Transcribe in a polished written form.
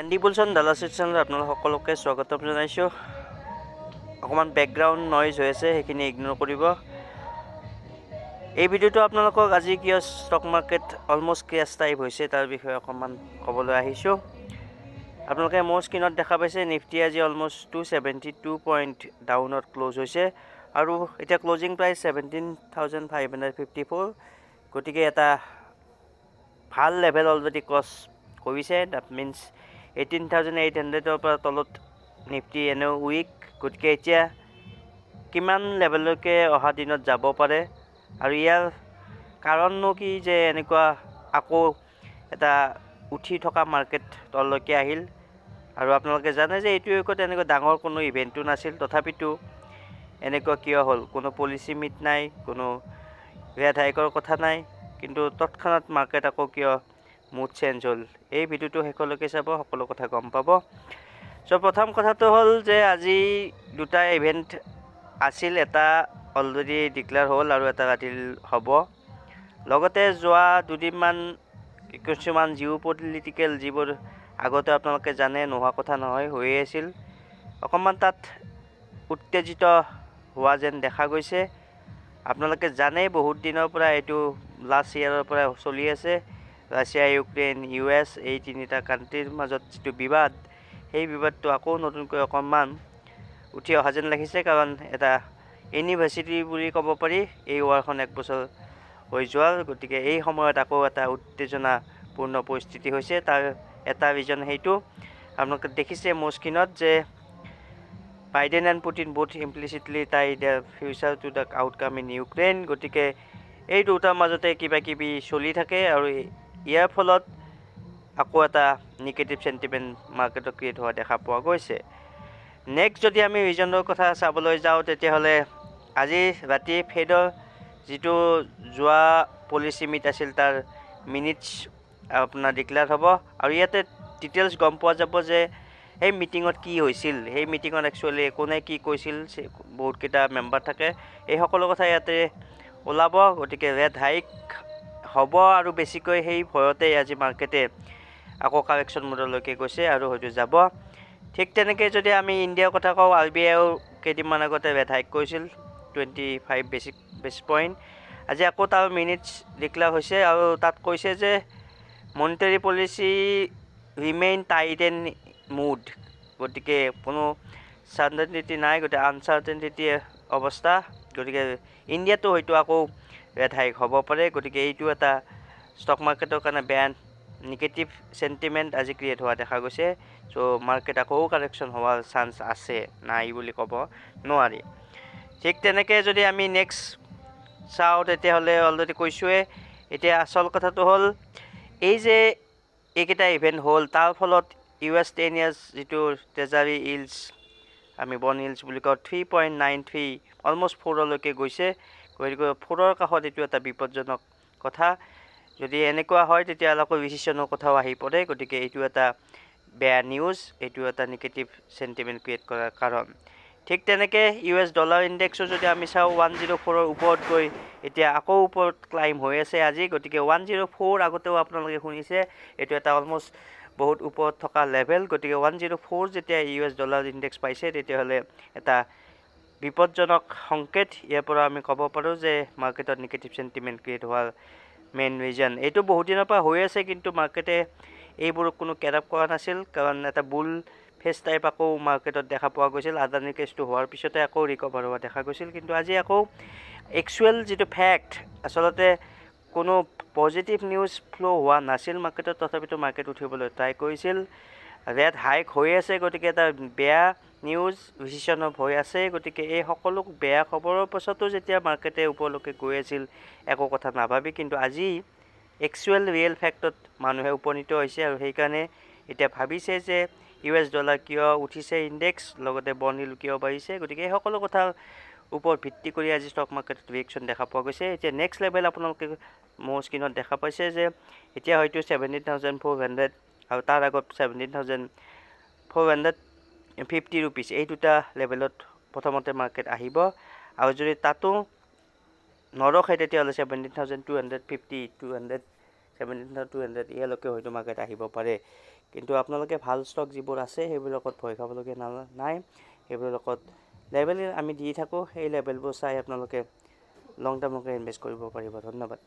আন্দি বুলচন দালাচিত চেনেলত আপোনালোক সকলোকে স্বাগতম জনাইছোঁ। অকণমান বেকগ্ৰাউণ্ড নইজ হৈ আছে, সেইখিনি ইগনোৰ কৰিব। এই ভিডিঅ'টো আপোনালোকক আজি কিয় stock market almost crash type হৈছে তাৰ বিষয়ে অকণমান ক'বলৈ আহিছোঁ। আপোনালোকে মোৰ স্ক্ৰীণত দেখা পাইছে নিফটি আজি অলমষ্ট 272 পইণ্ট ডাউনত ক্ল'জ হৈছে আৰু এতিয়া ক্ল'জিং প্ৰাইচ 17,554। গতিকে এটা ভাল লেভেল অলৰেডি ক্ৰছ কৰিছে। ডেট মিনছ 18,800ৰ পৰা তলত নিফটি এনেও উইক। গতিকে এতিয়া কিমান লেভেললৈকে অহা দিনত যাব পাৰে আৰু ইয়াৰ কাৰণনো কি যে এনেকুৱা আকৌ এটা উঠি থকা মাৰ্কেট তললৈকে আহিল। আৰু আপোনালোকে জানে যে এইটো উইকত এনেকুৱা ডাঙৰ কোনো ইভেণ্টো নাছিল, তথাপিতো এনেকুৱা কিয় হ'ল? কোনো পলিচি মিট নাই, কোনো ৰেট হাইকৰ কথা নাই, কিন্তু তৎক্ষণাত মাৰ্কেট আকৌ কিয় মুড চেঞ্জ হ'ল? এই ভিডিঅ'টো শেষলৈকে চাব, সকলো কথা গম পাব। চ' প্ৰথম কথাটো হ'ল যে আজি দুটা ইভেণ্ট আছিল, এটা অলৰেডি ডিক্লেয়াৰ হ'ল আৰু এটা ৰাতি হ'ব। লগতে যোৱা দুদিনমান কিছুমান জিঅ' পলিটিকেল যিবোৰ আগতে আপোনালোকে জানে নোহোৱা কথা নহয় হৈয়ে আছিল, অকণমান তাত উত্তেজিত হোৱা যেন দেখা গৈছে। আপোনালোকে জানে বহুত দিনৰ পৰা এইটো লাষ্ট ইয়েৰৰ পৰা চলি আছে। ৰাছিয়া, ইউক্ৰেইন, US এই তিনিটা কাণ্ট্ৰিৰ মাজত যিটো বিবাদ, সেই বিবাদটো আকৌ নতুনকৈ অকণমান উঠি অহা যেন লাগিছে। কাৰণ এটা ইউনিভাৰ্চিটি বুলি ক'ব পাৰি এই ৱাৰখন 1 বছৰ হৈ যোৱাৰ। গতিকে এই সময়ত আকৌ এটা উত্তেজনাপূৰ্ণ পৰিস্থিতি হৈছে। তাৰ এটা ৰিজন সেইটো আপোনালোকে দেখিছে মোৰ স্ক্ৰীণত যে Biden and Putin both implicitly tie their future to the outcome in Ukraine. গতিকে এই দুটাৰ মাজতে কিবা কিবি চলি থাকে আৰু ইয়াৰ ফলত আকৌ এটা নিগেটিভ চেণ্টিমেণ্ট মাৰ্কেটত ক্ৰিয়েট হোৱা দেখা পোৱা গৈছে। নেক্সট যদি আমি ৰিজনৰ কথা চাবলৈ যাওঁ, তেতিয়াহ'লে আজি ৰাতি ফেডৰ যিটো যোৱা পলিচি মিট আছিল তাৰ মিনিটছ আপোনাৰ ডিক্লেয়াৰ হ'ব আৰু ইয়াতে ডিটেইলছ গম পোৱা যাব যে সেই মিটিঙত কি হৈছিল, সেই মিটিঙত একচুৱেলি কোনে কি কৈছিল। বহুতকেইটা মেম্বাৰ থাকে, এই সকলো কথা ইয়াতে ওলাব। গতিকে ৰেট হাইক হ'ব আৰু বেছিকৈ সেই ভয়তে আজি মাৰ্কেটে আকৌ কাৰেকশ্যন মোডলৈকে গৈছে আৰু হয়তো যাব। ঠিক তেনেকৈ যদি আমি ইণ্ডিয়াৰ কথা কওঁ, RBIও কেইদিনমান আগতে ৰেট হাইক কৰিছিল 25 বেচিছ পইণ্ট। আজি আকৌ তাৰ মিনিটছ ডিক্লেয়াৰ হৈছে আৰু তাত কৈছে যে monetary policy remain tight and mood. গতিকে কোনো চাৰ্টেনিটি নাই, গতিকে আনচাৰ্টেনিটি অৱস্থা। গতিকে ইণ্ডিয়াতো হয়তো আকৌ ৰেট হাইক হ'ব পাৰে। গতিকে এইটো এটা ষ্টক মাৰ্কেটৰ কাৰণে বেয়া নিগেটিভ চেণ্টিমেণ্ট আজি ক্ৰিয়েট হোৱা দেখা গৈছে। চ' মাৰ্কেট আকৌ কাৰেকশ্যন হোৱাৰ চান্স আছে, নাই বুলি ক'ব নোৱাৰি। ঠিক তেনেকৈ যদি আমি নেক্সট চাওঁ, তেতিয়াহ'লে অলৰেডি কৈছোঁৱে। এতিয়া আচল কথাটো হ'ল এই যে এইকেইটা ইভেণ্ট হ'ল, তাৰ ফলত US 10 years যিটো ট্ৰেজাৰী ইল্ডছ আমি বন ইল্ডছ বুলি কওঁ 3.93 অলমষ্ট 4লৈকে গৈছে। গতিকে 4ৰ কাষত এইটো এটা বিপদজনক কথা। যদি এনেকুৱা হয় তেতিয়াহ'লে আকৌ ৰিচিশ্যনৰ কথাও আহি পৰে। গতিকে এইটো এটা বেয়া নিউজ, এইটো এটা নিগেটিভ চেণ্টিমেণ্ট ক্ৰিয়েট কৰাৰ কাৰণ। ঠিক তেনেকৈ US ডলাৰ ইণ্ডেক্সো যদি আমি চাওঁ 104ৰ ওপৰত গৈ এতিয়া আকৌ ওপৰত ক্লাইম হৈ আছে আজি। গতিকে 104 আগতেও আপোনালোকে শুনিছে, এইটো এটা অলমষ্ট বহুত ওপৰত থকা লেভেল। গতিকে 104 যেতিয়া US ডলাৰ ইণ্ডেক্স পাইছে, তেতিয়াহ'লে এটা বিপদজনক সংকেত। ইয়াৰ পৰা আমি ক'ব পাৰোঁ যে মাৰ্কেটত নিগেটিভ চেণ্টিমেণ্ট ক্ৰিয়েট হোৱাৰ মেইন ৰিজন এইটো বহুত দিনৰ পৰা হৈ আছে, কিন্তু মাৰ্কেটে এইবোৰক কোনো কেয়াৰ কৰা নাছিল। কাৰণ এটা বুল ফেচ টাইপ আকৌ মাৰ্কেটত দেখা পোৱা গৈছিল। আদানি কেছটো হোৱাৰ পিছতে আকৌ ৰিকভাৰ হোৱা দেখা গৈছিল, কিন্তু আজি আকৌ একচুৱেল যিটো ফেক্ট, আচলতে কোনো পজিটিভ নিউজ ফ্ল' হোৱা নাছিল মাৰ্কেটত, তথাপিতো মাৰ্কেট উঠিবলৈ ট্ৰাই কৰিছিল। ৰেট হাইক হৈ আছে, গতিকে এটা বেয়া নিউজ, ৰিচিশ্যনৰ ভয় আছে। গতিকে এই সকলো বেয়া খবৰৰ পাছতো যেতিয়া মাৰ্কেটে ওপৰলৈকে গৈ আছিল একো কথা নাভাবি, কিন্তু আজি একচুৱেল ৰিয়েল ফেক্টত মানুহে উপনীত হৈছে আৰু সেইকাৰণে এতিয়া ভাবিছে যে US ডলাৰ কিয় উঠিছে ইণ্ডেক্স, লগতে বন ইল্ড কিয় বাঢ়িছে। গতিকে এই সকলো কথাৰ ওপৰত ভিত্তি কৰি আজি ষ্টক মাৰ্কেটত ৰিয়েকশ্যন দেখা পোৱা গৈছে। এতিয়া নেক্সট লেভেল আপোনালোকে মোৰ স্ক্ৰীণত দেখা পাইছে যে এতিয়া হয়তো 17,400 আৰু তাৰ আগত 17,450 ৰুপিজ, এই দুটা লেভেলত প্ৰথমতে মাৰ্কেট আহিব। আৰু যদি তাতো নৰখে তেতিয়াহ'লে 17,250, 17,200 ইয়ালৈকে হয়তো মাৰ্কেট আহিব পাৰে। কিন্তু আপোনালোকে ভাল ষ্টক যিবোৰ আছে সেইবিলাকত ভয় খাবলগীয়া নাই। সেইবিলাকত লেভেল আমি দি থাকোঁ, সেই লেভেলবোৰ চাই আপোনালোকে লং টাৰ্মকৈ ইনভেষ্ট কৰিব পাৰিব। ধন্যবাদ।